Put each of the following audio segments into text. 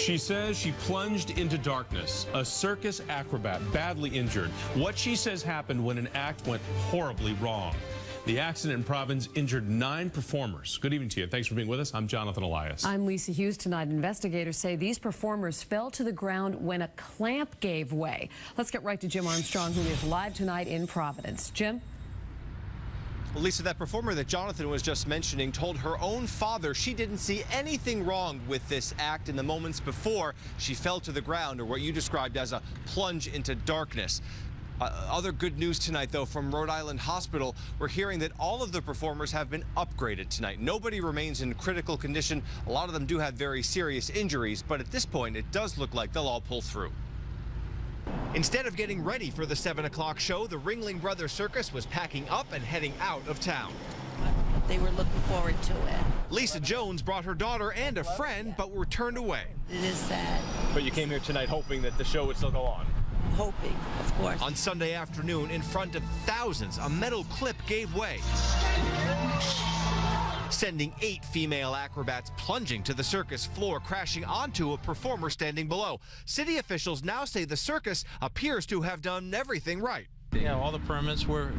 She says she plunged into darkness. A circus acrobat badly injured. What she says happened when an act went horribly wrong. The accident in Providence injured 9 performers. Good evening to you. Thanks for being with us. I'm Jonathan Elias. I'm Lisa Hughes. Tonight, investigators say these performers fell to the ground when a clamp gave way. Let's get right to Jim Armstrong, who is live tonight in Providence. Jim? Well, Lisa, that performer that Jonathan was just mentioning told her own father she didn't see anything wrong with this act in the moments before she fell to the ground, or what you described as a plunge into darkness. Other good news tonight, though, from Rhode Island Hospital. We're hearing that all of the performers have been upgraded tonight. Nobody remains in critical condition. A lot of them do have very serious injuries, but at this point, it does look like they'll all pull through. Instead of getting ready for the 7 o'clock show, the Ringling Brothers Circus was packing up and heading out of town. They were looking forward to it. Lisa Jones brought her daughter and a friend, but were turned away. It is sad. But you came here tonight hoping that the show would still go on. Hoping, of course. On Sunday afternoon, in front of thousands, a metal clip gave way, sending 8 female acrobats plunging to the circus floor, crashing onto a performer standing below. City officials now say the circus appears to have done everything right. Yeah, all the permits were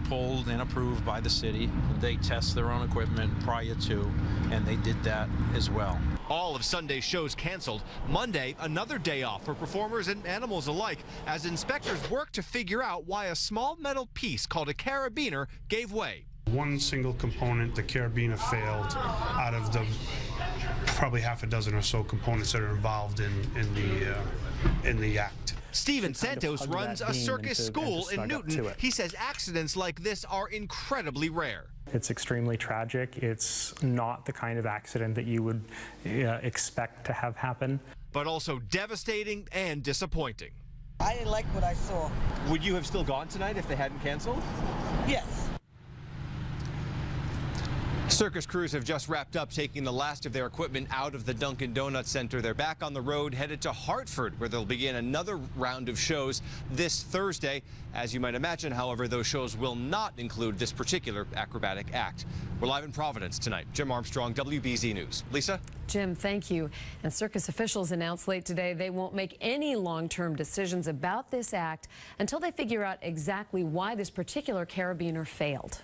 pulled and approved by the city. They test their own equipment prior to, and they did that as well. All of Sunday's shows canceled. Monday, another day off for performers and animals alike, as inspectors work to figure out why a small metal piece called a carabiner gave way. One single component, the carabiner, failed out of the probably half a dozen or so components that are involved in the act. Stephen Santos runs a circus school in Newton. He says accidents like this are incredibly rare. It's extremely tragic. It's not the kind of accident that you would expect to have happen. But also devastating and disappointing. I didn't like what I saw. Would you have still gone tonight if they hadn't canceled? Yes. Circus crews have just wrapped up taking the last of their equipment out of the Dunkin Donuts Center. They're back on the road, headed to Hartford, where they'll begin another round of shows this Thursday. As you might imagine, however, those shows will not include this particular acrobatic act. We're live in Providence tonight. Jim Armstrong, WBZ News. Lisa? Jim, thank you. And circus officials announced late today they won't make any long-term decisions about this act until they figure out exactly why this particular carabiner failed.